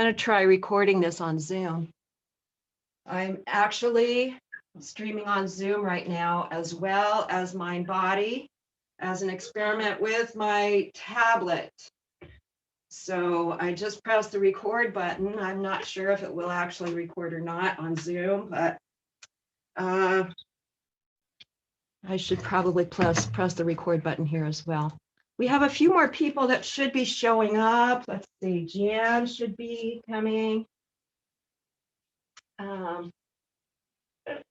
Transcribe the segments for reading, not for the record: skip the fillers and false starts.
I'm going to try recording this on Zoom. I'm actually streaming on Zoom right now, as well as Mind Body, as an experiment with my tablet. So I just pressed the record button. I'm not sure if it will actually record or not on Zoom, but I should probably press the record button here as well. We have a few more people that should be showing up. Let's see, Jan should be coming.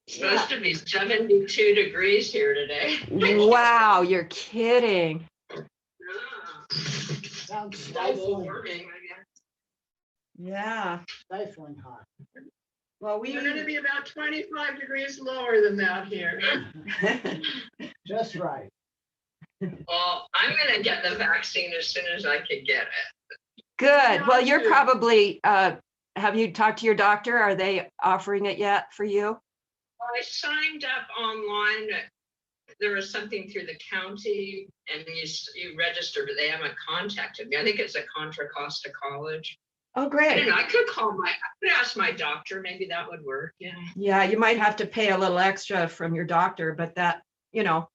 Supposed to be 72 degrees here today. Wow, you're kidding. Sounds Global stifling. warming, I guess. Yeah. Stifling hot. Well, We're going to be about 25 degrees lower than that here. Just right. Well, I'm going to get the vaccine as soon as I can get it. Good. Well, you're probably, have you talked to your doctor? Are they offering it yet for you? I signed up online. There was something through the county and you register, but they haven't contacted me. I think it's a Contra Costa College. Oh, I great. don't know. I could ask my doctor. Maybe that would work. Yeah. Yeah, you might have to pay a little extra from your doctor, but that, you know,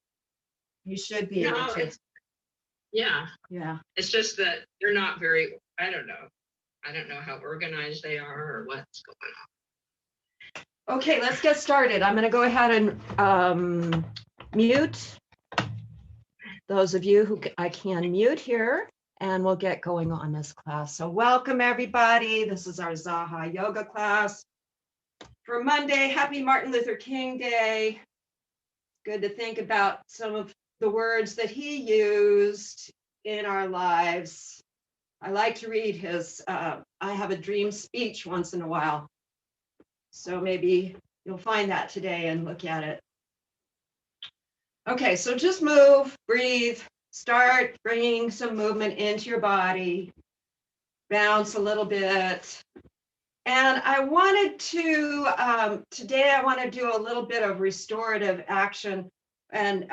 you should be able to. Yeah. Yeah. It's just that they're not very, I don't know how organized they are or what's going on. Okay, let's get started. I'm going to go ahead and mute those of you who I can mute here, and we'll get going on this class. So welcome everybody. This is our Zaha yoga class for Monday. Happy Martin Luther King Day. Good to think about some of the words that he used in our lives. I like to read his I Have a Dream speech once in a while. So maybe you'll find that today and look at it. Okay, so just move, breathe, start bringing some movement into your body, bounce a little bit. And I wanted to, today I want to do a little bit of restorative action and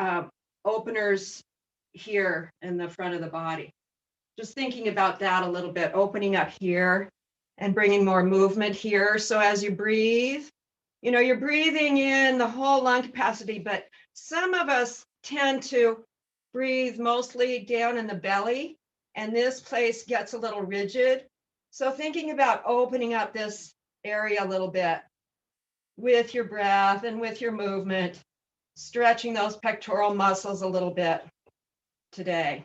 openers here in the front of the body. Just thinking about that a little bit, opening up here and bringing more movement here. So as you breathe, you know, you're breathing in the whole lung capacity, but some of us tend to breathe mostly down in the belly, and this place gets a little rigid. So thinking about opening up this area a little bit with your breath and with your movement, stretching those pectoral muscles a little bit today.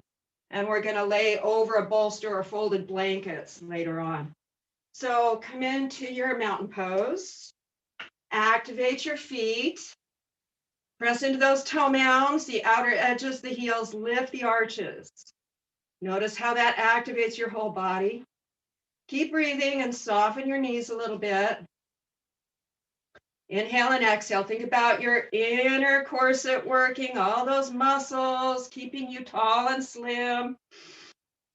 And we're going to lay over a bolster or folded blankets later on. So come into your mountain pose, activate your feet, press into those toe mounds, the outer edges, the heels, lift the arches. Notice how that activates your whole body. Keep breathing and soften your knees a little bit. Inhale and exhale. Think about your inner corset working, all those muscles, keeping you tall and slim,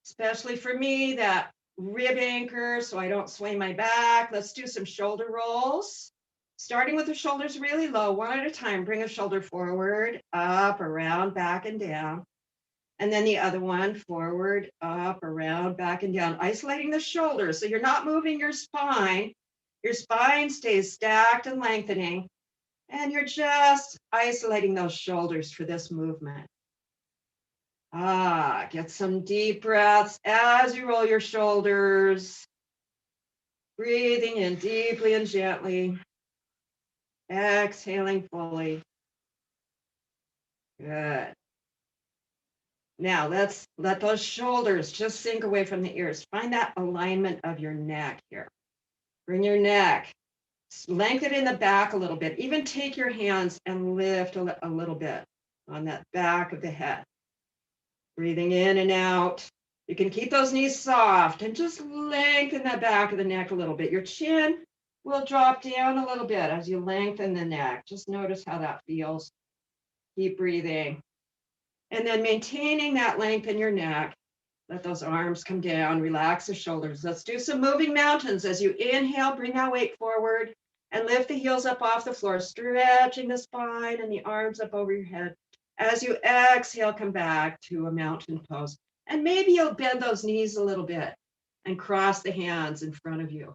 especially for me, that rib anchor so I don't sway my back. Let's do some shoulder rolls. Starting with the shoulders really low, one at a time. Bring a shoulder forward, up, around, back, and down. And then the other one, forward, up, around, back, and down. Isolating the shoulders, so you're not moving your spine. Your spine stays stacked and lengthening. And you're just isolating those shoulders for this movement. Get some deep breaths as you roll your shoulders. Breathing in deeply and gently. Exhaling fully. Good. Now let's let those shoulders just sink away from the ears. Find that alignment of your neck here. Bring your neck, lengthen in the back a little bit. Even take your hands and lift a little bit on that back of the head. Breathing in and out. You can keep those knees soft and just lengthen that back of the neck a little bit. Your chin will drop down a little bit as you lengthen the neck. Just notice how that feels. Keep breathing. And then maintaining that length in your neck. Let those arms come down, relax the shoulders. Let's do some moving mountains. As you inhale, bring that weight forward and lift the heels up off the floor, stretching the spine and the arms up over your head. As you exhale, come back to a mountain pose. And maybe you'll bend those knees a little bit and cross the hands in front of you.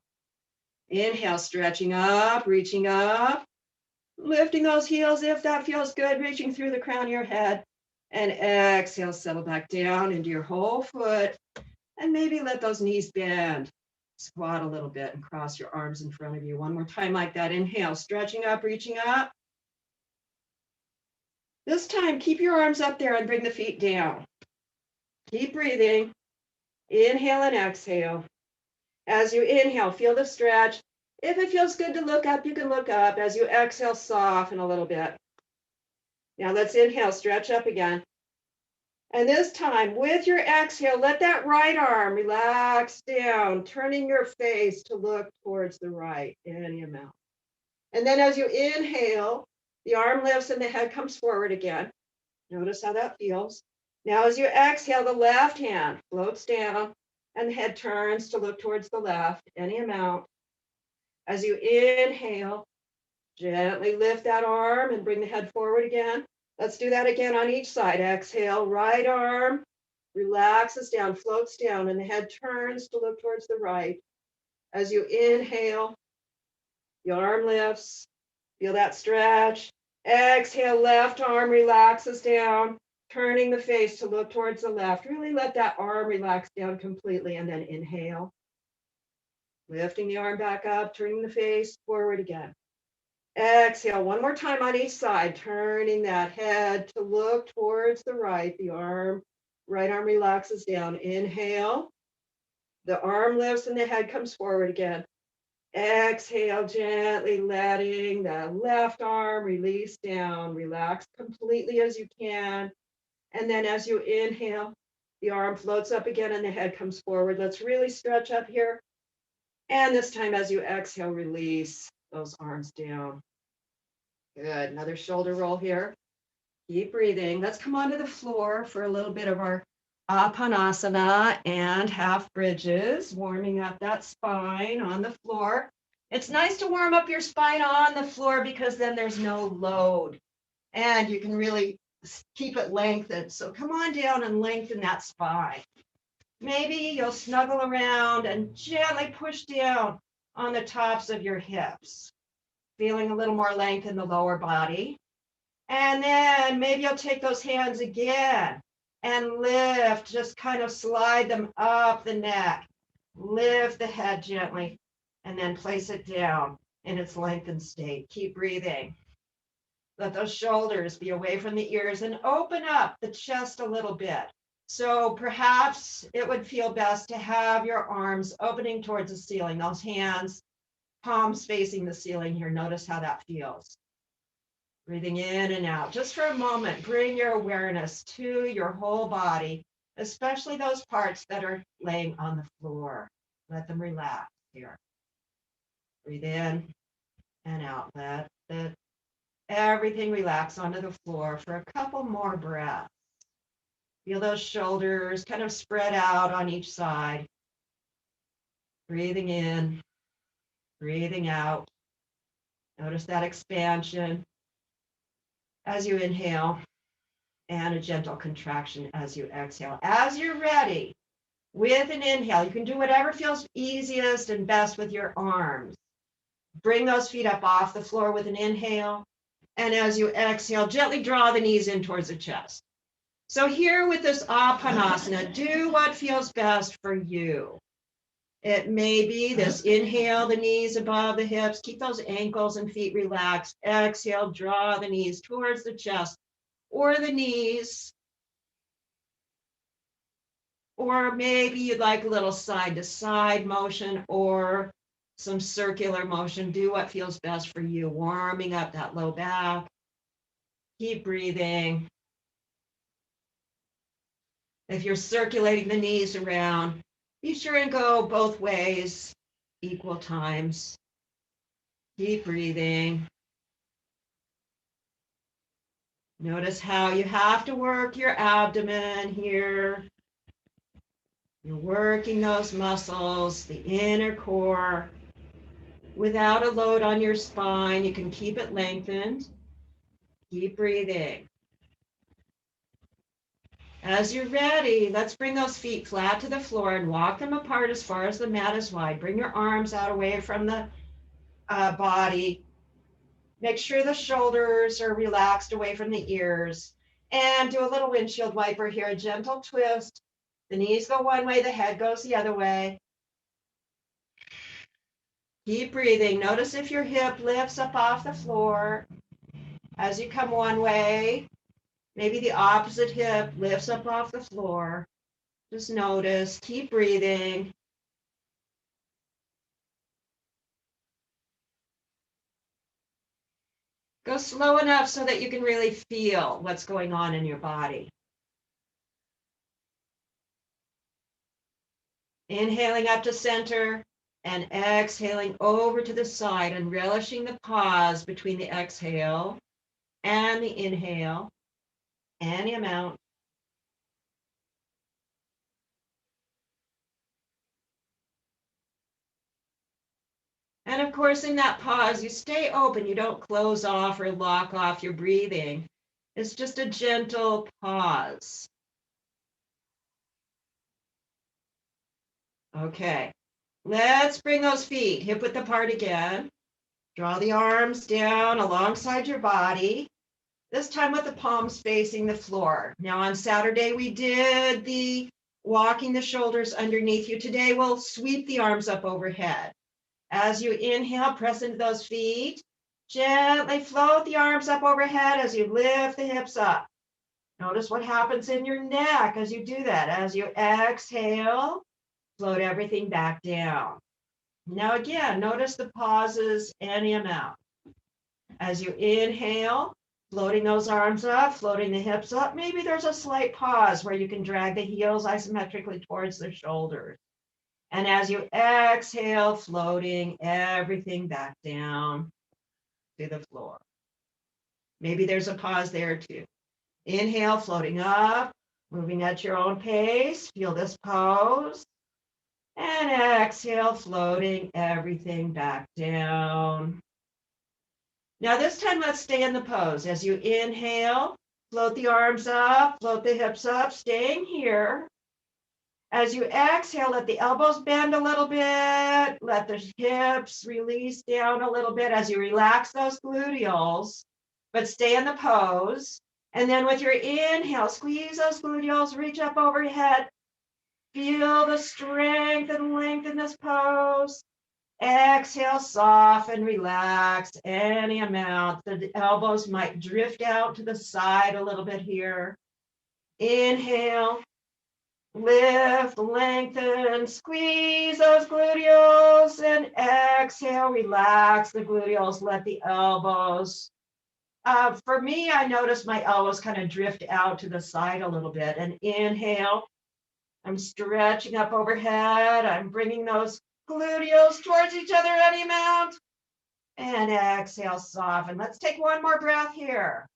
Inhale, stretching up, reaching up, lifting those heels if that feels good, reaching through the crown of your head. And exhale, settle back down into your whole foot. And maybe let those knees bend. Squat a little bit and cross your arms in front of you. One more time like that. Inhale, stretching up, reaching up. This time, keep your arms up there and bring the feet down. Keep breathing. Inhale and exhale. As you inhale, feel the stretch. If it feels good to look up, you can look up. As you exhale, soften a little bit. Now let's inhale, stretch up again. And this time, with your exhale, let that right arm relax down, turning your face to look towards the right, any amount. And then as you inhale, the arm lifts and the head comes forward again. Notice how that feels. Now as you exhale, the left hand floats down and the head turns to look towards the left, any amount. As you inhale, gently lift that arm and bring the head forward again. Let's do that again on each side. Exhale, right arm relaxes down, floats down, and the head turns to look towards the right. As you inhale, the arm lifts. Feel that stretch. Exhale, left arm relaxes down, turning the face to look towards the left. Really let that arm relax down completely, and then inhale. Lifting the arm back up, turning the face forward again. Exhale, one more time on each side, turning that head to look towards the right. The right arm relaxes down. Inhale. The arm lifts and the head comes forward again. Exhale, gently letting the left arm release down. Relax completely as you can. And then as you inhale, the arm floats up again and the head comes forward. Let's really stretch up here. And this time as you exhale, release those arms down. Good. Another shoulder roll here. Keep breathing. Let's come onto the floor for a little bit of our Apanasana and half bridges, warming up that spine on the floor. It's nice to warm up your spine on the floor because then there's no load and you can really keep it lengthened. So come on down and lengthen that spine. Maybe you'll snuggle around and gently push down on the tops of your hips, feeling a little more length in the lower body. And then maybe you'll take those hands again and lift, just kind of slide them up the neck. Lift the head gently and then place it down in its lengthened state. Keep breathing. Let those shoulders be away from the ears and open up the chest a little bit. So perhaps it would feel best to have your arms opening towards the ceiling, those hands, palms facing the ceiling here. Notice how that feels. Breathing in and out. Just for a moment, bring your awareness to your whole body, especially those parts that are laying on the floor. Let them relax here. Breathe in and out. Let everything relax onto the floor for a couple more breaths. Feel those shoulders kind of spread out on each side. Breathing in, breathing out. Notice that expansion as you inhale and a gentle contraction as you exhale. As you're ready, with an inhale, you can do whatever feels easiest and best with your arms. Bring those feet up off the floor with an inhale. And as you exhale, gently draw the knees in towards the chest. So here with this Apanasana, do what feels best for you. It may be this inhale, the knees above the hips, keep those ankles and feet relaxed. Exhale, draw the knees towards the chest or the knees. Or maybe you'd like a little side to side motion or some circular motion. Do what feels best for you, warming up that low back. Keep breathing. If you're circulating the knees around, be sure and go both ways, equal times. Keep breathing. Notice how you have to work your abdomen here. You're working those muscles, the inner core. Without a load on your spine, you can keep it lengthened. Keep breathing. As you're ready, let's bring those feet flat to the floor and walk them apart as far as the mat is wide. Bring your arms out away from the body. Make sure the shoulders are relaxed away from the ears. And do a little windshield wiper here, a gentle twist. The knees go one way, the head goes the other way. Keep breathing. Notice if your hip lifts up off the floor as you come one way. Maybe the opposite hip lifts up off the floor. Just notice. Keep breathing. Go slow enough so that you can really feel what's going on in your body. Inhaling up to center and exhaling over to the side and relishing the pause between the exhale and the inhale, any amount. And of course, in that pause, you stay open. You don't close off or lock off your breathing. It's just a gentle pause. Okay, let's bring those feet hip width apart again. Draw the arms down alongside your body, this time with the palms facing the floor. Now on Saturday, we did the walking the shoulders underneath you. Today, we'll sweep the arms up overhead. As you inhale, press into those feet. Gently float the arms up overhead as you lift the hips up. Notice what happens in your neck as you do that. As you exhale, float everything back down. Now again, notice the pauses, any amount. As you inhale, floating those arms up, floating the hips up. Maybe there's a slight pause where you can drag the heels isometrically towards the shoulders. And as you exhale, floating everything back down to the floor. Maybe there's a pause there too. Inhale, floating up, moving at your own pace. Feel this pose. And exhale, floating everything back down. Now this time, let's stay in the pose. As you inhale, float the arms up, float the hips up, staying here. As you exhale, let the elbows bend a little bit. Let the hips release down a little bit as you relax those gluteals, but stay in the pose. And then with your inhale, squeeze those gluteals, reach up overhead. Feel the strength and length in this pose. Exhale, soften, relax any amount. The elbows might drift out to the side a little bit here. Inhale, lift, lengthen, squeeze those gluteals, and exhale, relax the gluteals, let the elbows. For me, I notice my elbows kind of drift out to the side a little bit. And inhale, I'm stretching up overhead. I'm bringing those gluteals towards each other any amount. And exhale, soften. Let's take one more breath here.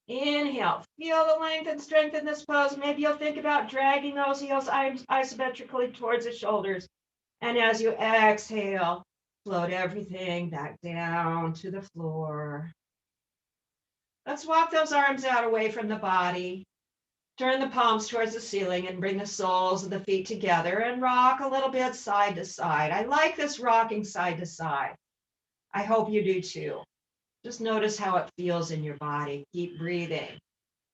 Inhale, feel the length and strength in this pose. Maybe you'll think about dragging those heels isometrically towards the shoulders. And as you exhale, float everything back down to the floor. Let's walk those arms out away from the body. Turn the palms towards the ceiling and bring the soles of the feet together and rock a little bit side to side. I like this rocking side to side. I hope you do too. Just notice how it feels in your body. Keep breathing.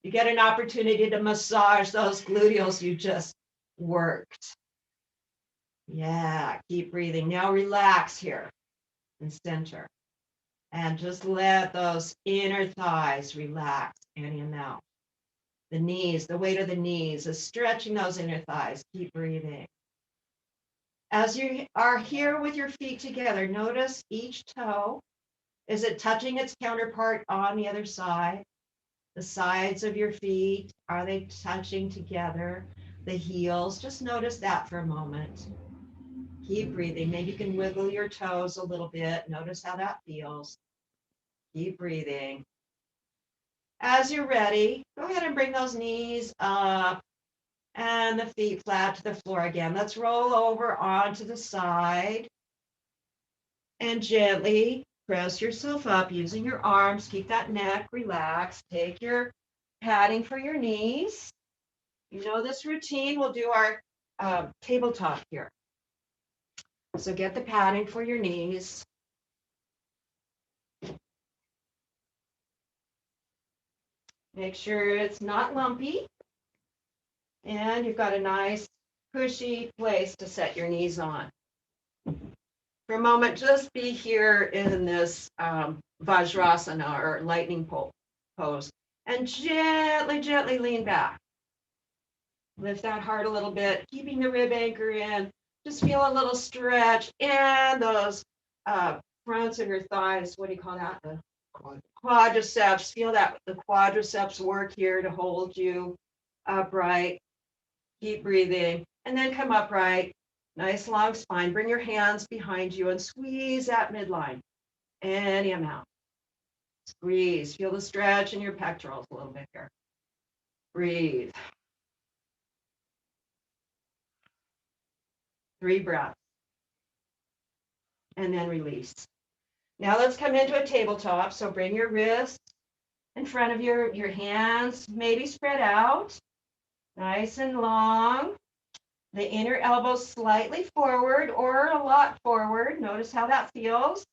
You get an opportunity to massage those gluteals you just worked. Yeah, keep breathing. Now relax here and center. And just let those inner thighs relax any amount. The knees, the weight of the knees is stretching those inner thighs. Keep breathing. As you are here with your feet together, notice each toe. Is it touching its counterpart on the other side? The sides of your feet, are they touching together? The heels, just notice that for a moment. Keep breathing. Maybe you can wiggle your toes a little bit. Notice how that feels. Keep breathing. As you're ready, go ahead and bring those knees up and the feet flat to the floor again. Let's roll over onto the side and gently press yourself up using your arms. Keep that neck relaxed. Take your padding for your knees. You know this routine. We'll do our tabletop here. So get the padding for your knees. Make sure it's not lumpy. And you've got a nice cushy place to set your knees on. For a moment, just be here in this Vajrasana or lightning pose and gently, gently lean back. Lift that heart a little bit, keeping the rib anchor in. Just feel a little stretch and those fronts of your thighs. What do you call that? The quadriceps. Feel that the quadriceps work here to hold you upright. Keep breathing and then come upright. Nice long spine. Bring your hands behind you and squeeze that midline. Any amount. Squeeze. Feel the stretch in your pectorals a little bit here. Breathe. 3 breaths. And then release. Now let's come into a tabletop. So bring your wrists in front of your hands, maybe spread out. Nice and long. The inner elbows slightly forward or a lot forward. Notice how that feels.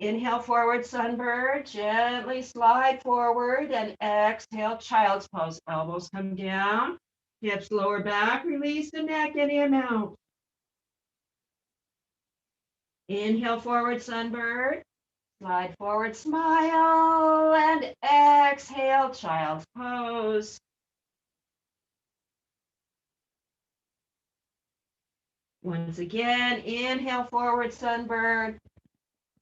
Inhale, forward sunbird. Gently slide forward and exhale, child's pose. Elbows come down. Hips lower back. Release the neck any amount. Inhale, forward sunbird. Slide forward, smile, and exhale, child's pose. Once again, inhale, forward sunbird.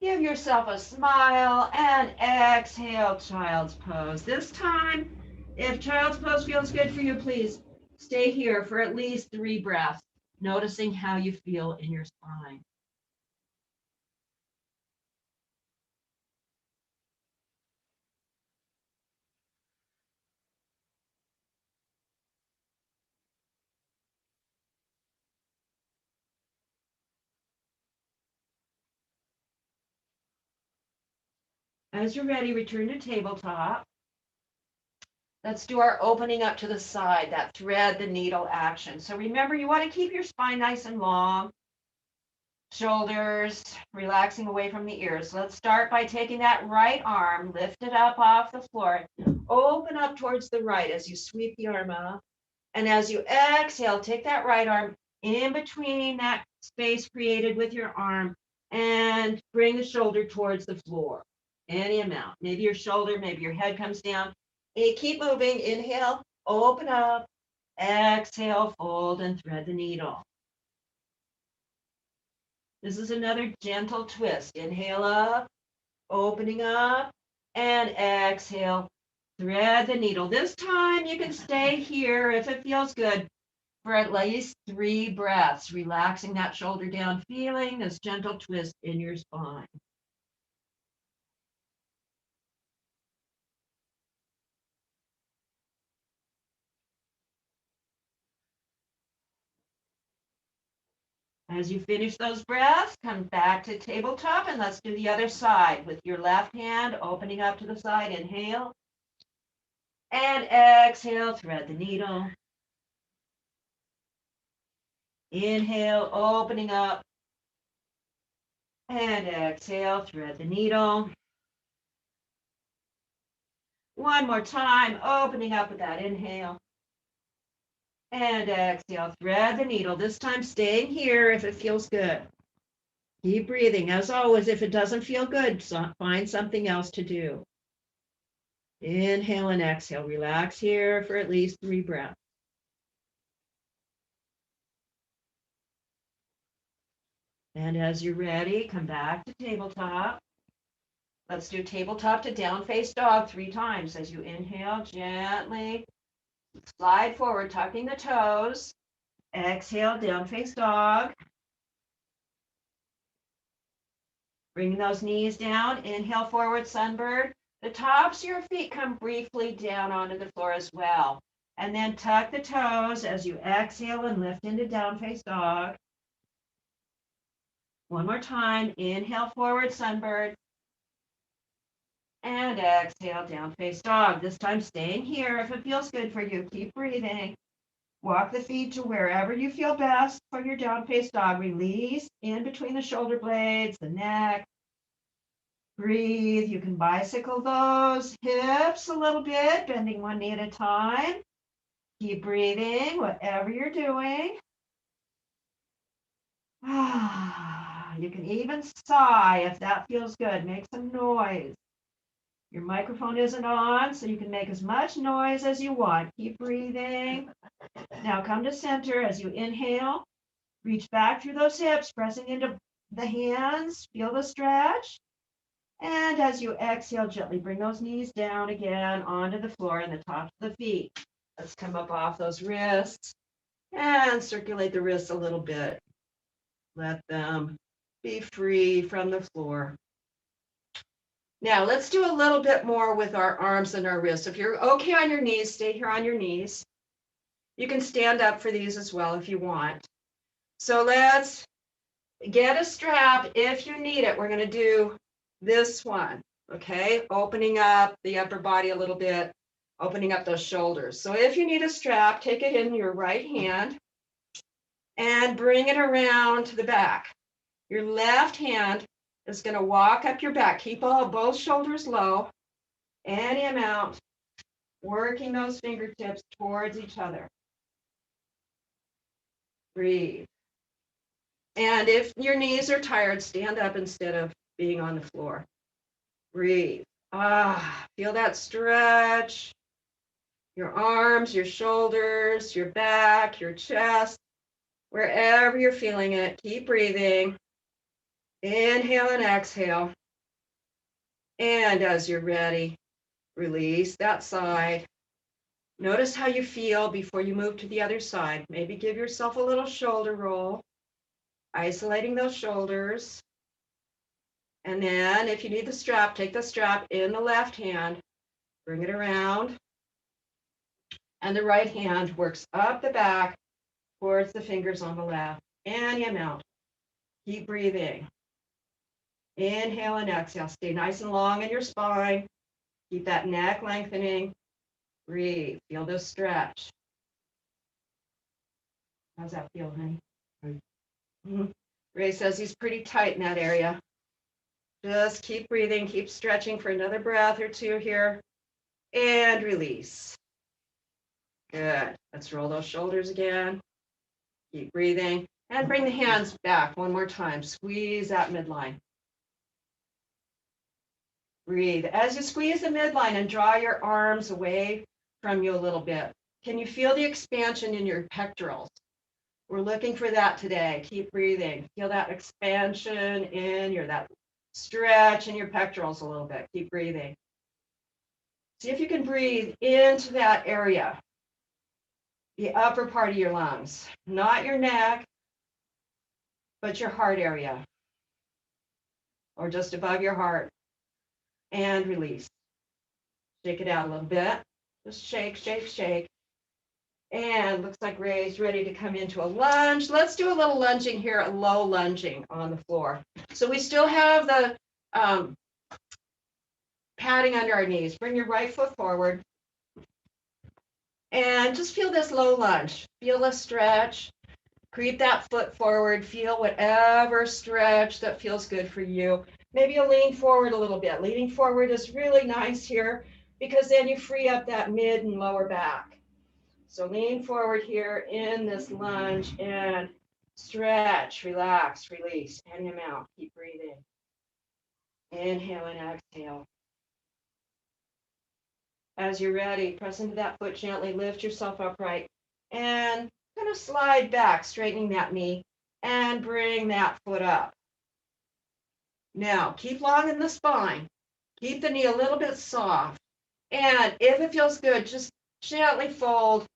Give yourself a smile and exhale, child's pose. This time, if child's pose feels good for you, please stay here for at least 3 breaths, noticing how you feel in your spine. As you're ready, return to tabletop. Let's do our opening up to the side, that thread the needle action. So remember, you want to keep your spine nice and long, shoulders relaxing away from the ears. Let's start by taking that right arm, lift it up off the floor, open up towards the right as you sweep the arm up. And as you exhale, take that right arm in between that space created with your arm and bring the shoulder towards the floor. Any amount, maybe your shoulder, maybe your head comes down. And keep moving. Inhale, open up, exhale, fold and thread the needle. This is another gentle twist. Inhale up, opening up, and exhale, thread the needle. This time you can stay here if it feels good for at least 3 breaths, relaxing that shoulder down, feeling this gentle twist in your spine. As you finish those breaths, come back to tabletop and let's do the other side with your left hand opening up to the side. Inhale and exhale, thread the needle. Inhale, opening up and exhale, thread the needle. One more time, opening up with that inhale. And exhale, thread the needle. This time staying here if it feels good. Keep breathing. As always, if it doesn't feel good, find something else to do. Inhale and exhale. Relax here for at least 3 breaths. And as you're ready, come back to tabletop. Let's do tabletop to down face dog 3 times. As you inhale, gently slide forward, tucking the toes. Exhale, down face dog. Bring those knees down. Inhale, forward sunbird. The tops of your feet come briefly down onto the floor as well. And then tuck the toes as you exhale and lift into down face dog. One more time. Inhale, forward sunbird. And exhale, down face dog. This time staying here if it feels good for you. Keep breathing. Walk the feet to wherever you feel best for your down face dog. Release in between the shoulder blades, the neck. Breathe. You can bicycle those hips a little bit, bending one knee at a time. Keep breathing, whatever you're doing. You can even sigh if that feels good. Make some noise. Your microphone isn't on, so you can make as much noise as you want. Keep breathing. Now come to center as you inhale. Reach back through those hips, pressing into the hands. Feel the stretch. And as you exhale, gently bring those knees down again onto the floor and the tops of the feet. Let's come up off those wrists and circulate the wrists a little bit. Let them be free from the floor. Now let's do a little bit more with our arms and our wrists. If you're okay on your knees, stay here on your knees. You can stand up for these as well if you want. So let's get a strap if you need it. We're going to do this one, okay? Opening up the upper body a little bit, opening up those shoulders. So if you need a strap, take it in your right hand and bring it around to the back. Your left hand is going to walk up your back. Keep both shoulders low, any amount, working those fingertips towards each other. Breathe. And if your knees are tired, stand up instead of being on the floor. Breathe. Feel that stretch. Your arms, your shoulders, your back, your chest, wherever you're feeling it, keep breathing. Inhale and exhale. And as you're ready, release that side. Notice how you feel before you move to the other side. Maybe give yourself a little shoulder roll, isolating those shoulders. And then if you need the strap, take the strap in the left hand, bring it around. And the right hand works up the back towards the fingers on the left. Any amount. Keep breathing. Inhale and exhale. Stay nice and long in your spine. Keep that neck lengthening. Breathe. Feel the stretch. How's that feel, honey? Ray says he's pretty tight in that area. Just keep breathing. Keep stretching for another breath or two here. And release. Good. Let's roll those shoulders again. Keep breathing. And bring the hands back one more time. Squeeze that midline. Breathe. As you squeeze the midline and draw your arms away from you a little bit, can you feel the expansion in your pectorals? We're looking for that today. Keep breathing. Feel that expansion in that stretch in your pectorals a little bit. Keep breathing. See if you can breathe into that area, the upper part of your lungs, not your neck, but your heart area, or just above your heart. And release. Shake it out a little bit. Just shake, shake, shake. And looks like Ray's ready to come into a lunge. Let's do a little lunging here, a low lunging on the floor. So we still have the padding under our knees. Bring your right foot forward. And just feel this low lunge. Feel a stretch. Creep that foot forward. Feel whatever stretch that feels good for you. Maybe you'll lean forward a little bit. Leaning forward is really nice here because then you free up that mid and lower back. So lean forward here in this lunge and stretch, relax, release, any amount. Keep breathing. Inhale and exhale. As you're ready, press into that foot gently, lift yourself upright, and kind of slide back, straightening that knee, and bring that foot up. Now, keep long in the spine. Keep the knee a little bit soft. And if it feels good, just gently fold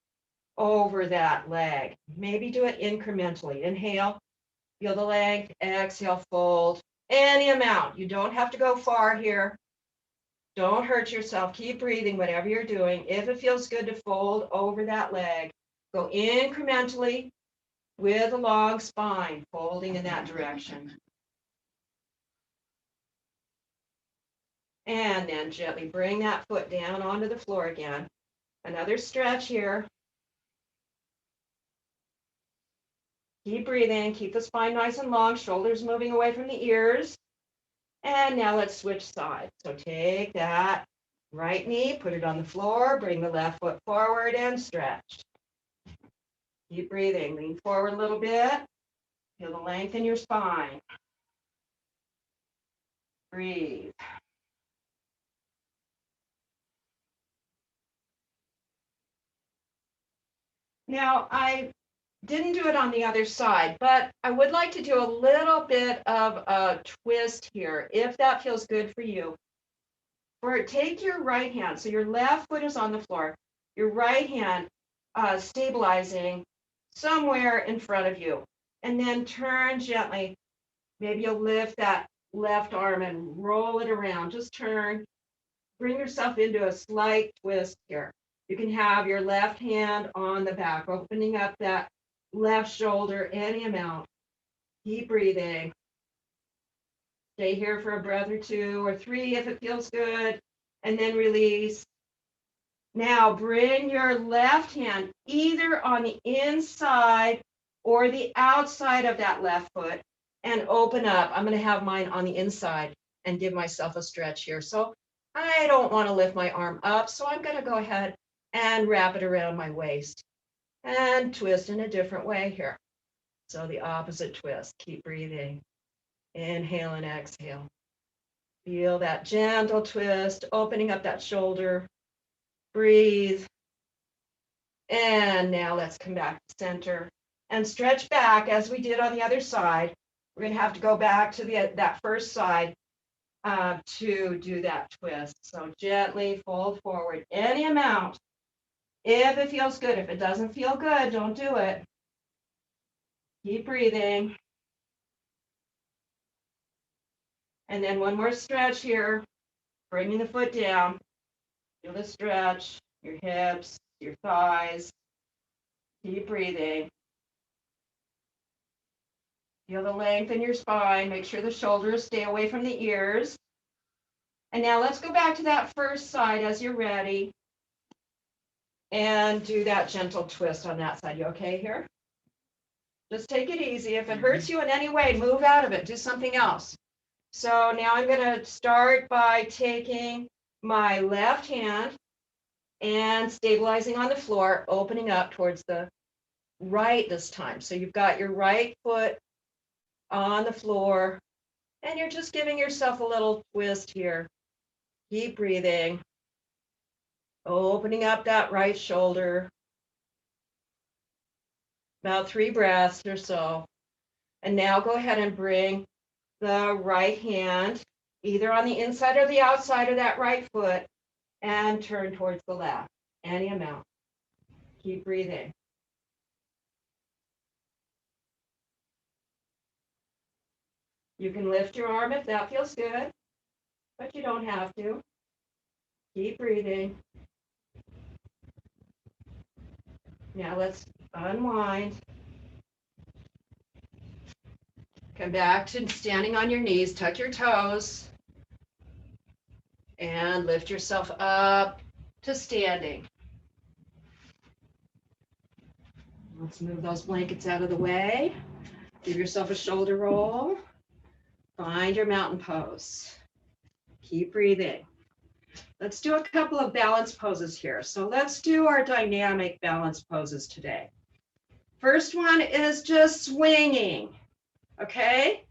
over that leg. Maybe do it incrementally. Inhale, feel the leg. Exhale, fold. Any amount. You don't have to go far here. Don't hurt yourself. Keep breathing, whatever you're doing. If it feels good to fold over that leg, go incrementally with a long spine, folding in that direction. And then gently bring that foot down onto the floor again. Another stretch here. Keep breathing, keep the spine nice and long, shoulders moving away from the ears. And now let's switch sides. So take that right knee, put it on the floor, bring the left foot forward and stretch. Keep breathing, lean forward a little bit. Feel the length in your spine. Breathe. Now, I didn't do it on the other side, but I would like to do a little bit of a twist here, if that feels good for you. Take your right hand, so your left foot is on the floor, your right hand stabilizing somewhere in front of you, and then turn gently. Maybe you'll lift that left arm and roll it around. Just turn, bring yourself into a slight twist here. You can have your left hand on the back, opening up that left shoulder any amount. Keep breathing. Stay here for a breath or two or three if it feels good, and then release. Now bring your left hand either on the inside or the outside of that left foot and open up. I'm going to have mine on the inside and give myself a stretch here. So I don't want to lift my arm up, so I'm going to go ahead and wrap it around my waist and twist in a different way here. So the opposite twist. Keep breathing. Inhale and exhale. Feel that gentle twist, opening up that shoulder. Breathe. And now let's come back to center and stretch back as we did on the other side. We're going to have to go back to that first side to do that twist. So gently fold forward any amount. If it feels good, if it doesn't feel good, don't do it. Keep breathing. And then one more stretch here, bringing the foot down. Feel the stretch, your hips, your thighs. Keep breathing. Feel the length in your spine. Make sure the shoulders stay away from the ears. And now let's go back to that first side as you're ready. And do that gentle twist on that side. You okay here? Just take it easy. If it hurts you in any way, move out of it. Do something else. So now I'm going to start by taking my left hand and stabilizing on the floor, opening up towards the right this time. So you've got your right foot on the floor, and you're just giving yourself a little twist here. Keep breathing. Opening up that right shoulder. About 3 breaths or so. And now go ahead and bring the right hand either on the inside or the outside of that right foot and turn towards the left, any amount. Keep breathing. You can lift your arm if that feels good, but you don't have to. Keep breathing. Now let's unwind. Come back to standing on your knees, tuck your toes, and lift yourself up to standing. Let's move those blankets out of the way. Give yourself a shoulder roll. Find your mountain pose. Keep breathing. Let's do a couple of balance poses here. So let's do our dynamic balance poses today. First one is just swinging, okay?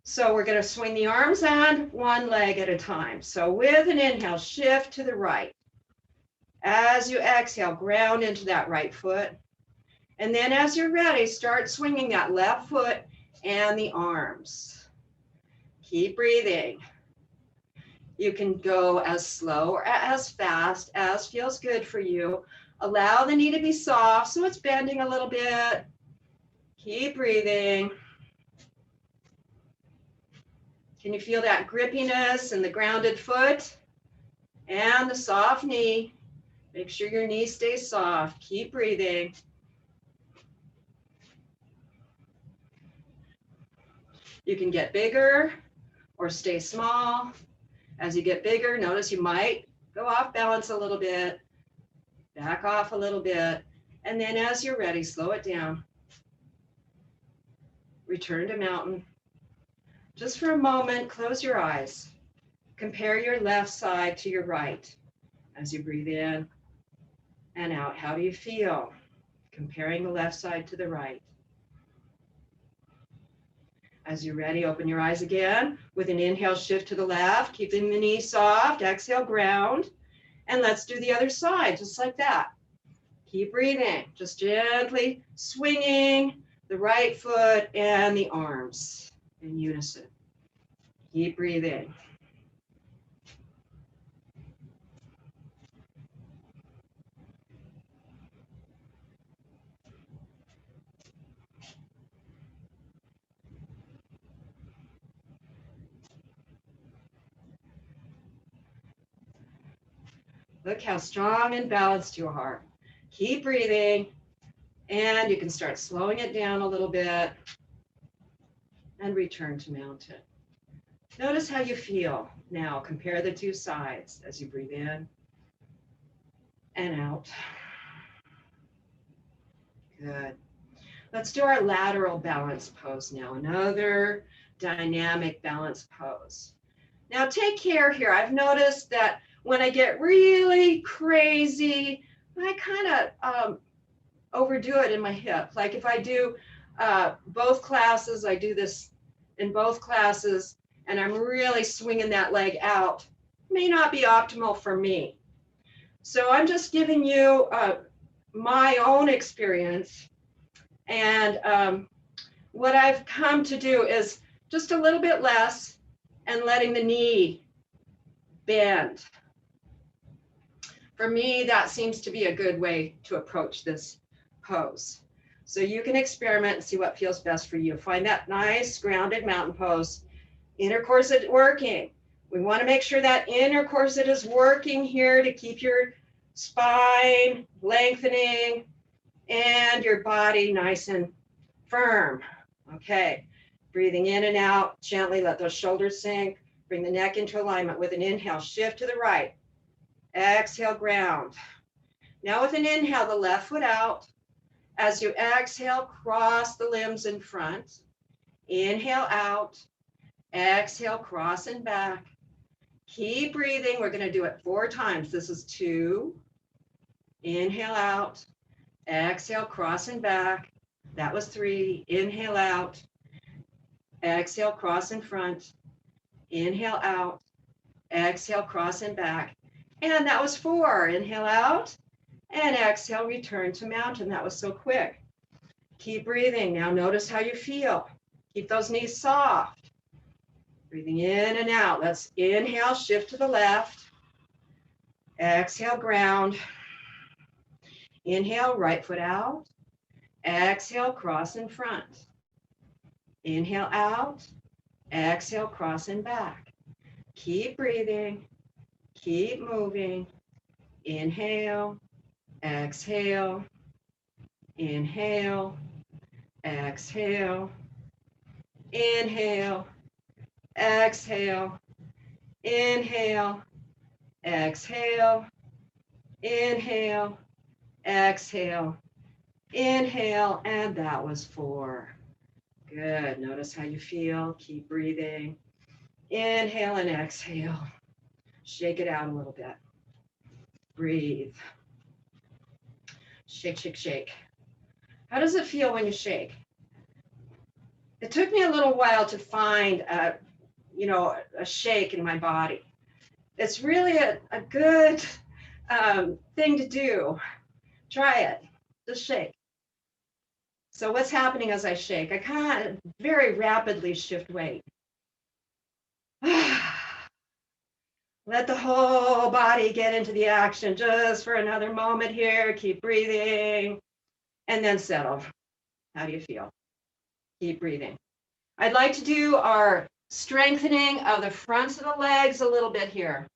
So we're going to swing the arms and one leg at a time. So with an inhale, shift to the right. As you exhale, ground into that right foot. And then as you're ready, start swinging that left foot and the arms. Keep breathing. You can go as slow or as fast as feels good for you. Allow the knee to be soft so it's bending a little bit. Keep breathing. Can you feel that grippiness in the grounded foot and the soft knee? Make sure your knee stays soft. Keep breathing. You can get bigger or stay small. As you get bigger, notice you might go off balance a little bit, back off a little bit, and then as you're ready, slow it down. Return to mountain. Just for a moment, close your eyes. Compare your left side to your right. As you breathe in and out, how do you feel? Comparing the left side to the right. As you're ready, open your eyes again. With an inhale, shift to the left, keeping the knees soft. Exhale, ground. And let's do the other side, just like that. Keep breathing, just gently swinging the right foot and the arms in unison. Keep breathing. Look how strong and balanced you are. Keep breathing, and you can start slowing it down a little bit and return to mountain. Notice how you feel. Now compare the two sides as you breathe in and out. Good. Let's do our lateral balance pose now. Another dynamic balance pose. Now take care here. I've noticed that when I get really crazy, I kind of overdo it in my hip. Like if I do both classes, I do this in both classes, and I'm really swinging that leg out, may not be optimal for me. So I'm just giving you my own experience. And what I've come to do is just a little bit less and letting the knee bend. For me, that seems to be a good way to approach this pose. So you can experiment and see what feels best for you. Find that nice grounded mountain pose. Inner corset working. We want to make sure that inner corset is working here to keep your spine lengthening and your body nice and firm. Okay, breathing in and out, gently let those shoulders sink. Bring the neck into alignment with an inhale, shift to the right. Exhale, ground. Now with an inhale, the left foot out. As you exhale, cross the limbs in front. Inhale out. Exhale, cross and back. Keep breathing. We're going to do it 4 times. This is 2. Inhale out. Exhale, cross and back. That was 3. Inhale out. Exhale, cross in front. Inhale out. Exhale, cross and back. And that was 4. Inhale out. And exhale, return to mountain. That was so quick. Keep breathing. Now notice how you feel. Keep those knees soft. Breathing in and out. Let's inhale, shift to the left. Exhale, ground. Inhale, right foot out. Exhale, cross in front. Inhale out. Exhale, cross and back. Keep breathing. Keep moving. Inhale. Exhale. Inhale. Exhale. Inhale. Exhale. Inhale. Exhale. Inhale. Exhale. Inhale. And that was 4. Good. Notice how you feel. Keep breathing. Inhale and exhale. Shake it out a little bit. Breathe. Shake, shake, shake. How does it feel when you shake? It took me a little while to find a shake in my body. It's really a good thing to do. Try it. Just shake. So what's happening as I shake? I kind of very rapidly shift weight. Let the whole body get into the action just for another moment here. Keep breathing and then settle. How do you feel? Keep breathing. I'd like to do our strengthening of the fronts of the legs a little bit here.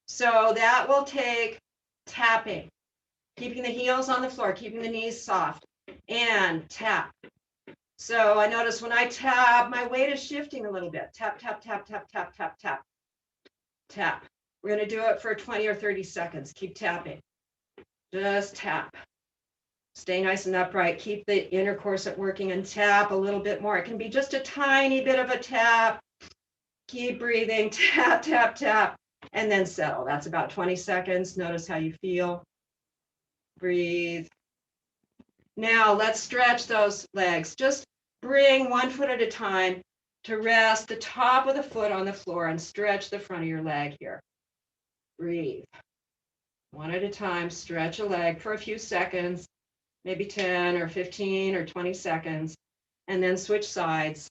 So that will take tapping, keeping the heels on the floor, keeping the knees soft, and tap. So I notice when I tap, my weight is shifting a little bit. Tap, tap, tap, tap, tap, tap, tap. tap. We're going to do it for 20 or 30 seconds. Keep tapping. Just tap. Stay nice and upright. Keep the inner corset working and tap a little bit more. It can be just a tiny bit of a tap. Keep breathing. Tap, tap, tap, and then settle. That's about 20 seconds. Notice how you feel. Breathe. Now let's stretch those legs. Just bring one foot at a time to rest the top of the foot on the floor and stretch the front of your leg here. Breathe. One at a time, stretch a leg for a few seconds, maybe 10 or 15 or 20 seconds, and then switch sides.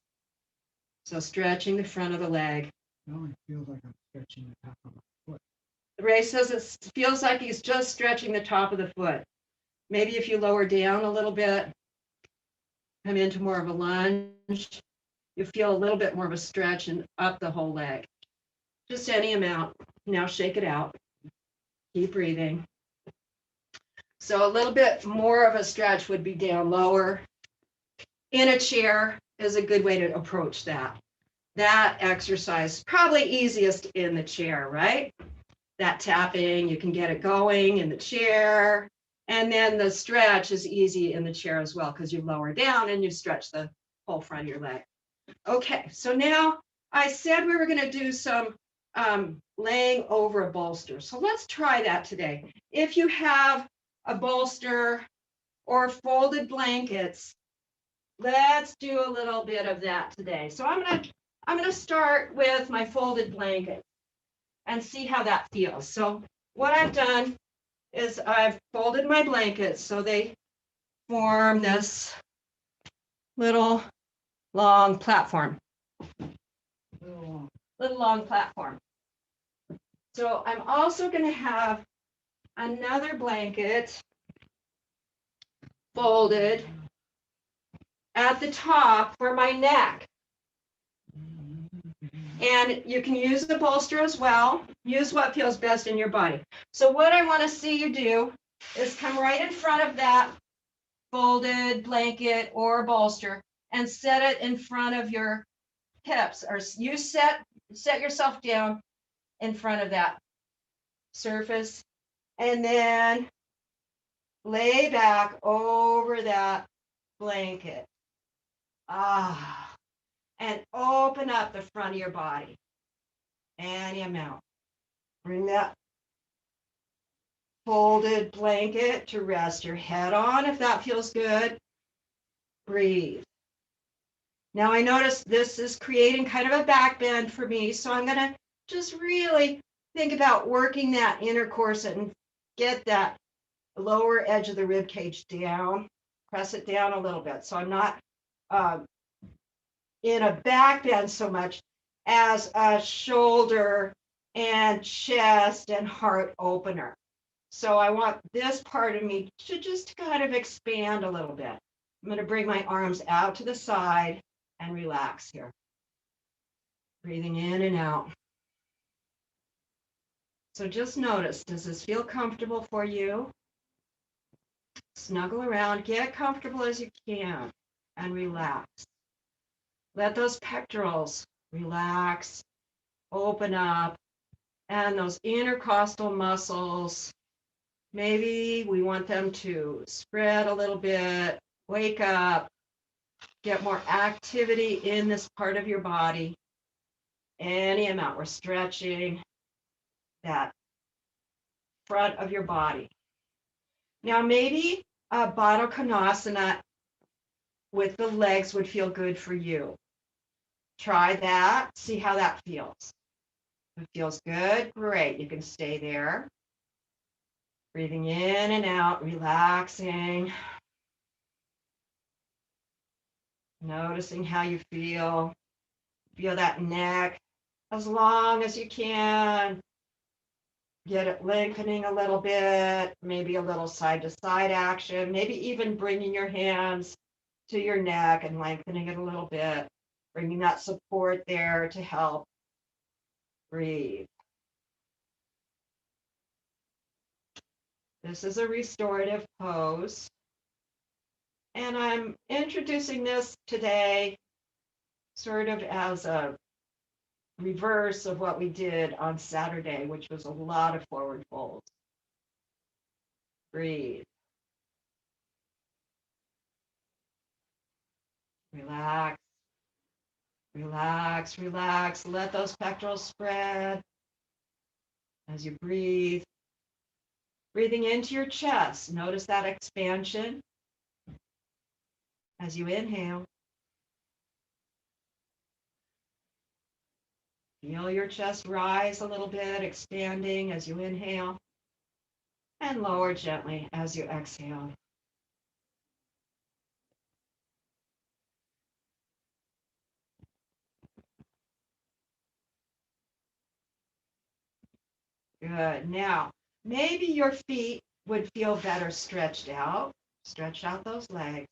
So stretching the front of the leg. It only feels like I'm stretching the top of my foot. Ray says it feels like he's just stretching the top of the foot. Maybe if you lower down a little bit, come into more of a lunge, you feel a little bit more of a stretch and up the whole leg. Just any amount. Now shake it out. Keep breathing. So a little bit more of a stretch would be down lower. In a chair is a good way to approach that. That exercise, probably easiest in the chair, right? That tapping, you can get it going in the chair. And then the stretch is easy in the chair as well because you lower down and you stretch the whole front of your leg. Okay, so now I said we were going to do some laying over a bolster. So let's try that today. If you have a bolster or folded blankets, let's do a little bit of that today. So I'm gonna start with my folded blanket and see how that feels. So what I've done is I've folded my blankets so they form this little long platform. Little long platform. So I'm also going to have another blanket folded at the top for my neck. And you can use the bolster as well. Use what feels best in your body. So what I want to see you do is come right in front of that folded blanket or bolster and set it in front of your hips, or you set yourself down in front of that surface and then lay back over that blanket. And open up the front of your body. Any amount. Bring that folded blanket to rest your head on if that feels good. Breathe. Now I notice this is creating kind of a back bend for me, so I'm going to just really think about working that inner corset and get that lower edge of the rib cage down. Press it down a little bit so I'm not in a back bend so much as a shoulder and chest and heart opener. So I want this part of me to just kind of expand a little bit. I'm going to bring my arms out to the side and relax here. Breathing in and out. So just notice, does this feel comfortable for you? Snuggle around, get comfortable as you can, and relax. Let those pectorals relax, open up, and those intercostal muscles, maybe we want them to spread a little bit, wake up, get more activity in this part of your body. Any amount, we're stretching that front of your body. Now maybe a Baddha Konasana with the legs would feel good for you. Try that, see how that feels. If it feels good, great, you can stay there. Breathing in and out, relaxing. Noticing how you feel. Feel that neck as long as you can. Get it lengthening a little bit, maybe a little side to side action, maybe even bringing your hands to your neck and lengthening it a little bit, bringing that support there to help. Breathe. This is a restorative pose. And I'm introducing this today sort of as a reverse of what we did on Saturday, which was a lot of forward folds. Breathe. Relax. Relax, relax. Let those pectorals spread as you breathe. Breathing into your chest. Notice that expansion as you inhale. Feel your chest rise a little bit, expanding as you inhale, and lower gently as you exhale. Good. Now, maybe your feet would feel better stretched out. Stretch out those legs.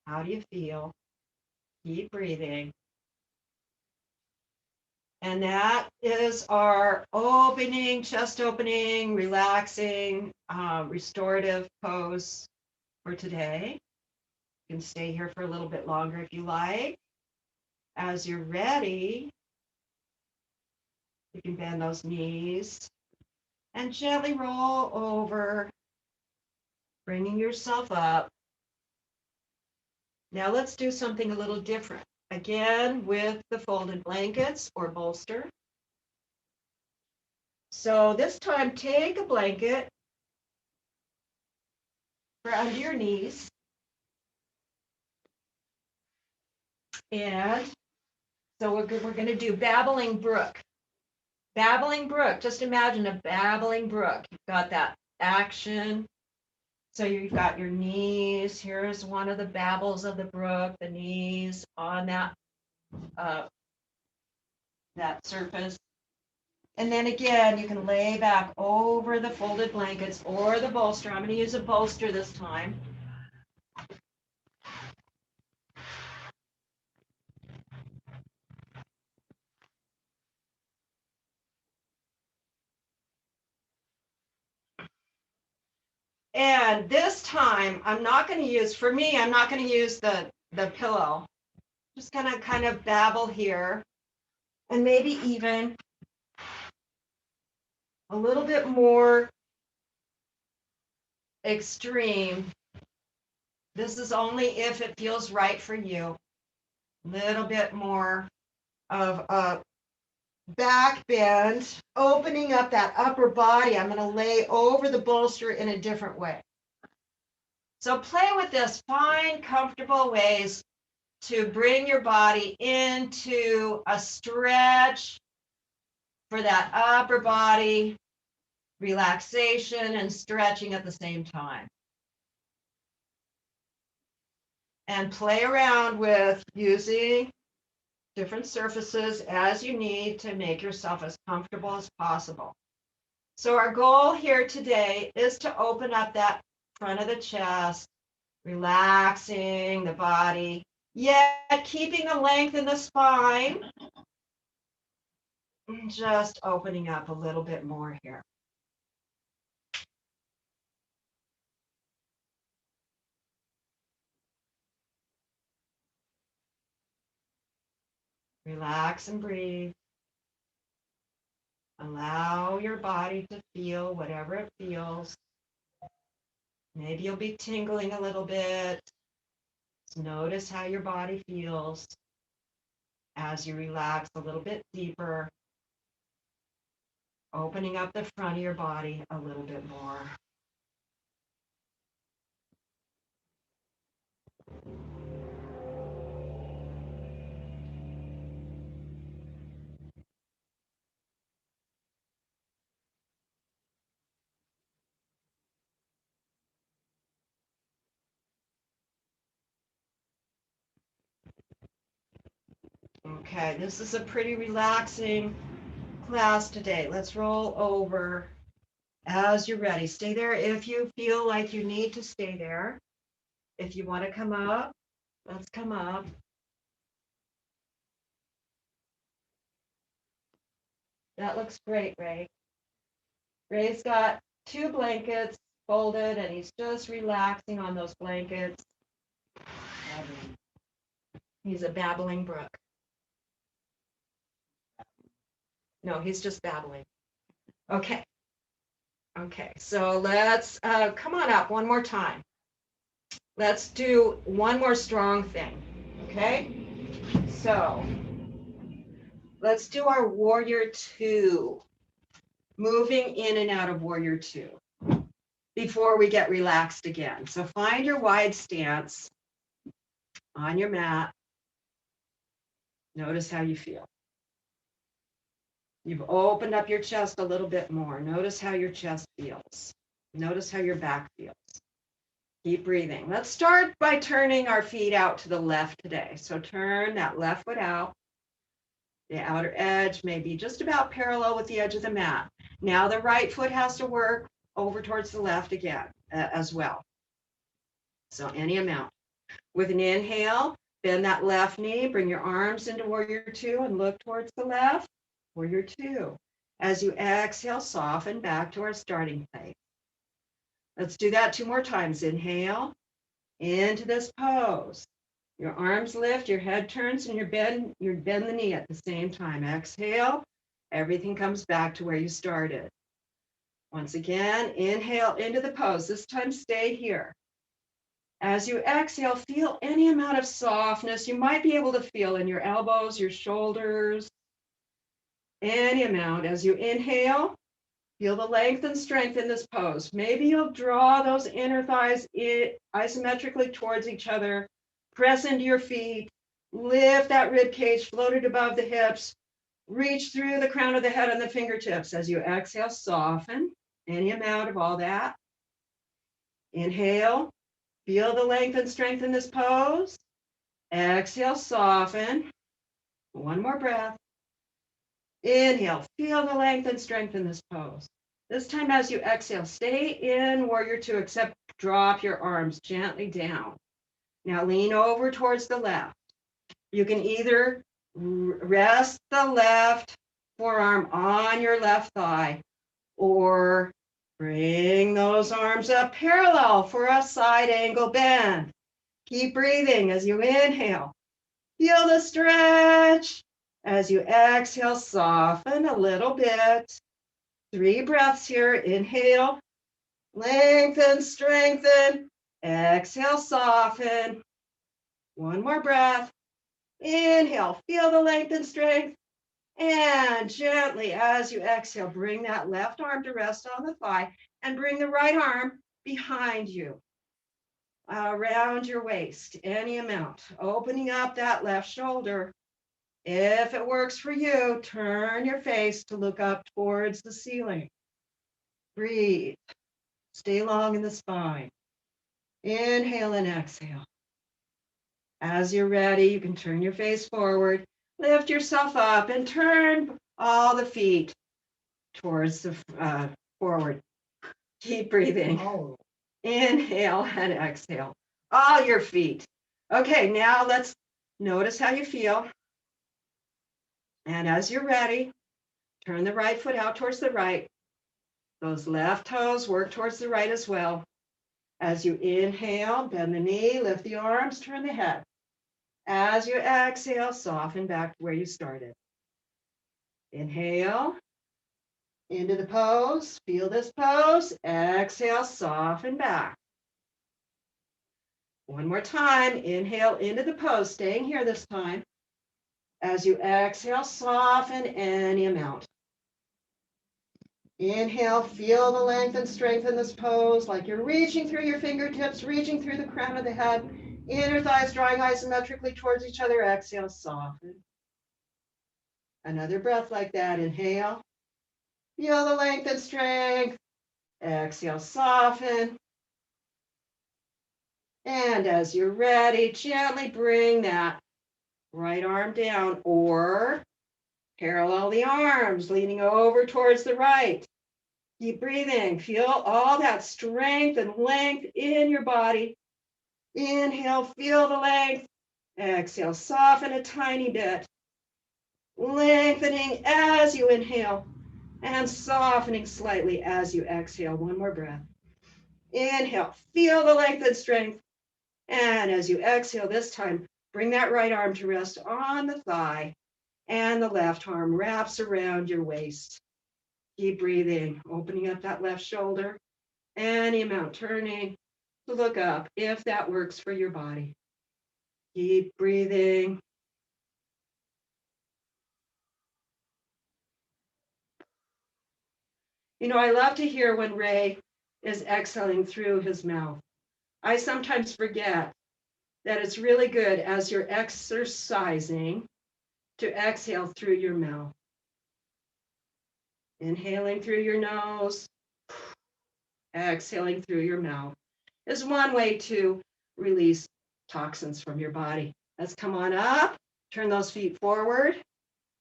How do you feel? Keep breathing. And that is our opening, chest opening, relaxing, restorative pose for today. You can stay here for a little bit longer if you like. As you're ready, you can bend those knees and gently roll over, bringing yourself up. Now let's do something a little different. Again, with the folded blankets or bolster. So this time, take a blanket for under your knees. And so we're going to do babbling brook. Babbling brook, just imagine a babbling brook. You've got that action. So you've got your knees. Here's one of the babbles of the brook, the knees on that surface. And then again, you can lay back over the folded blankets or the bolster. I'm going to use a bolster this time. And this time, I'm not going to use the pillow. Just going to kind of babble here and maybe even a little bit more extreme. This is only if it feels right for you. A little bit more of a back bend, opening up that upper body. I'm going to lay over the bolster in a different way. So play with this. Find comfortable ways to bring your body into a stretch for that upper body, relaxation and stretching at the same time. And play around with using different surfaces as you need to make yourself as comfortable as possible. So our goal here today is to open up that front of the chest, relaxing the body, yet keeping a length in the spine. Just opening up a little bit more here. Relax and breathe. Allow your body to feel whatever it feels. Maybe you'll be tingling a little bit. Just notice how your body feels as you relax a little bit deeper, opening up the front of your body a little bit more. Okay, this is a pretty relaxing class today. Let's roll over as you're ready. Stay there if you feel like you need to stay there. If you want to come up, let's come up. That looks great, Ray. Ray's got 2 blankets folded and he's just relaxing on those blankets. He's a babbling brook. No, he's just babbling. Okay. Okay, so let's come on up one more time. Let's do one more strong thing. Okay. So let's do our warrior two, moving in and out of warrior two before we get relaxed again. So find your wide stance on your mat. Notice how you feel. You've opened up your chest a little bit more. Notice how your chest feels. Notice how your back feels. Keep breathing. Let's start by turning our feet out to the left today. So turn that left foot out. The outer edge may be just about parallel with the edge of the mat. Now the right foot has to work over towards the left again as well. So any amount. With an inhale, bend that left knee, bring your arms into warrior two and look towards the left, warrior two. As you exhale, soften back to our starting place. Let's do that 2 more times. Inhale into this pose. Your arms lift, your head turns, and you bend the knee at the same time. Exhale, everything comes back to where you started. Once again, inhale into the pose. This time, stay here. As you exhale, feel any amount of softness you might be able to feel in your elbows, your shoulders, any amount. As you inhale, feel the length and strength in this pose. Maybe you'll draw those inner thighs isometrically towards each other. Press into your feet. Lift that rib cage, float it above the hips. Reach through the crown of the head and the fingertips. As you exhale, soften any amount of all that. Inhale. Feel the length and strength in this pose. Exhale, soften. One more breath. Inhale, feel the length and strength in this pose. This time as you exhale, stay in warrior two, except drop your arms gently down. Now lean over towards the left. You can either rest the left forearm on your left thigh or bring those arms up parallel for a side angle bend. Keep breathing as you inhale. Feel the stretch. As you exhale, soften a little bit. 3 breaths here. Inhale, lengthen, strengthen. Exhale, soften. 1 more breath. Inhale, feel the length and strength. And gently, as you exhale, bring that left arm to rest on the thigh and bring the right arm behind you, around your waist, any amount, opening up that left shoulder. If it works for you, turn your face to look up towards the ceiling. Breathe. Stay long in the spine. Inhale and exhale. As you're ready, you can turn your face forward. Lift yourself up and turn all the feet towards the forward. Keep breathing. Oh, Inhale and exhale. All your feet. Okay, now let's notice how you feel. And as you're ready, turn the right foot out towards the right. Those left toes work towards the right as well. As you inhale, bend the knee, lift the arms, turn the head. As you exhale, soften back to where you started. Inhale into the pose. Feel this pose. Exhale, soften back. 1 more time. Inhale into the pose, staying here this time. As you exhale, soften any amount. Inhale, feel the length and strength in this pose, like you're reaching through your fingertips, reaching through the crown of the head. Inner thighs drawing isometrically towards each other. Exhale, soften. Another breath like that. Inhale. Feel the length and strength. Exhale, soften. And as you're ready, gently bring that right arm down or parallel the arms, leaning over towards the right. Keep breathing. Feel all that strength and length in your body. Inhale, feel the length. Exhale, soften a tiny bit. Lengthening as you inhale and softening slightly as you exhale. 1 more breath. Inhale, feel the length and strength. And as you exhale this time, bring that right arm to rest on the thigh. And the left arm wraps around your waist. Keep breathing, opening up that left shoulder. Any amount, turning to look up if that works for your body. Keep breathing. You know, I love to hear when Ray is exhaling through his mouth. I sometimes forget that it's really good as you're exercising to exhale through your mouth. Inhaling through your nose, exhaling through your mouth is one way to release toxins from your body. Let's come on up, turn those feet forward.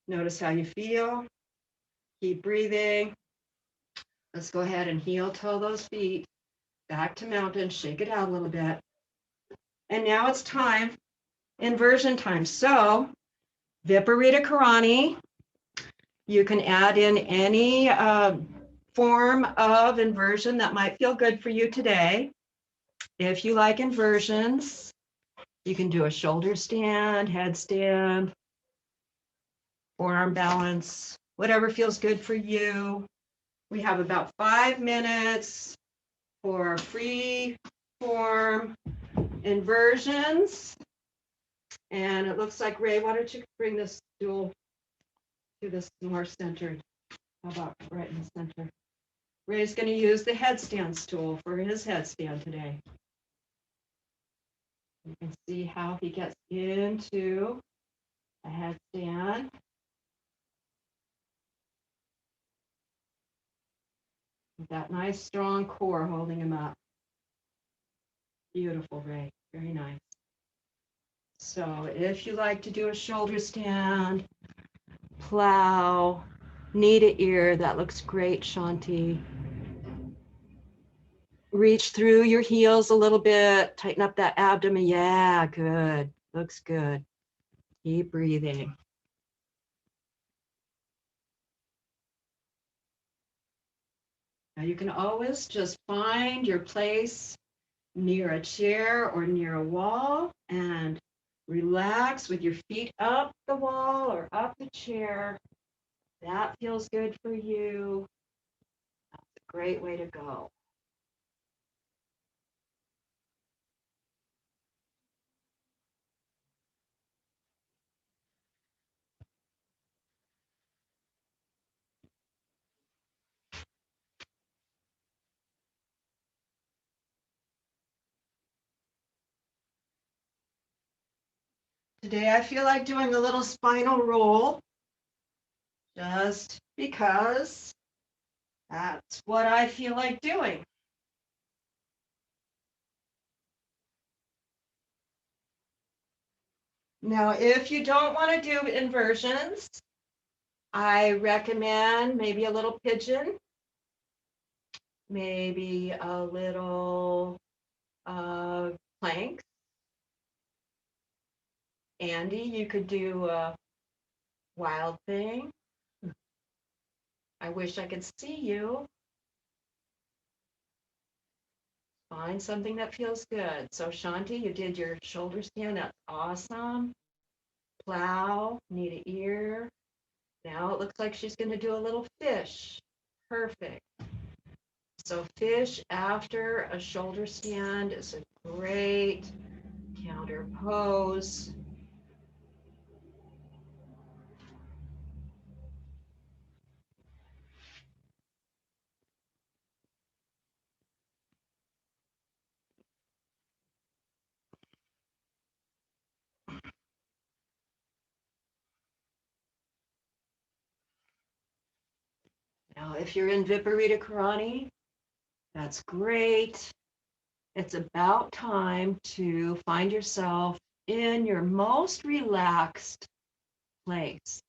Notice how you feel. Keep breathing. Let's go ahead and heel toe those feet back to mountain, shake it out a little bit. And now it's time, inversion time. So Viparita Karani, you can add in any form of inversion that might feel good for you today. If you like inversions, you can do a shoulder stand, headstand, forearm balance, whatever feels good for you. We have about 5 minutes for free form inversions. And it looks like, Ray, why don't you bring this stool to this more centered? How about right in the center? Ray's going to use the headstand stool for his headstand today. You can see how he gets into a headstand. With that nice strong core holding him up. Beautiful, Ray. Very nice. So if you like to do a shoulder stand, plow, knee to ear, that looks great, Shanti. Reach through your heels a little bit, tighten up that abdomen. Yeah, good. Looks good. Keep breathing. Now you can always just find your place near a chair or near a wall and relax with your feet up the wall or up the chair. That feels good for you. That's a great way to go. Today I feel like doing a little spinal roll just because that's what I feel like doing. Now, if you don't want to do inversions, I recommend maybe a little pigeon, maybe a little plank. Andy, you could do a wild thing. I wish I could see you. Find something that feels good. So Shanti, you did your shoulder stand. That's awesome. Plow, knee to ear. Now it looks like she's going to do a little fish. Perfect. So fish after a shoulder stand is a great counter pose. Now, if you're in Viparita Karani, that's great. It's about time to find yourself in your most relaxed place.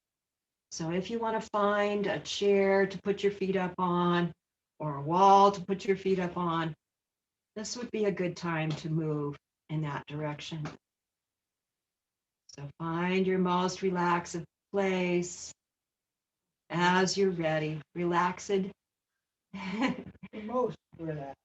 So if you want to find a chair to put your feet up on or a wall to put your feet up on, this would be a good time to move in that direction. So find your most relaxed place as you're ready. Relaxed. The most relaxed.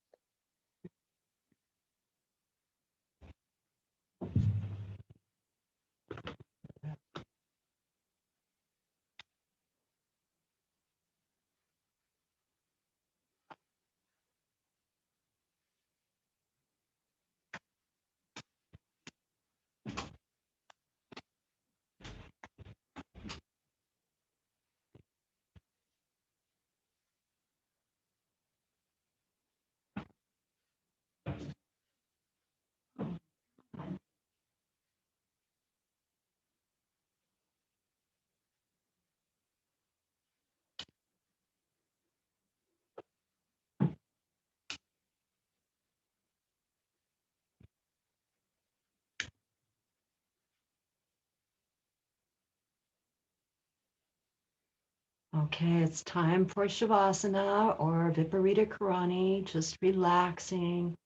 Okay, it's time for Shavasana or Viparita Karani, just relaxing,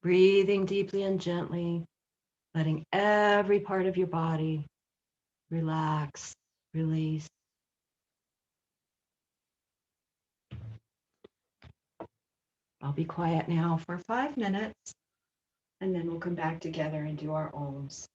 breathing deeply and gently, letting every part of your body relax, release. I'll be quiet now for 5 minutes, and then we'll come back together and do our Oms.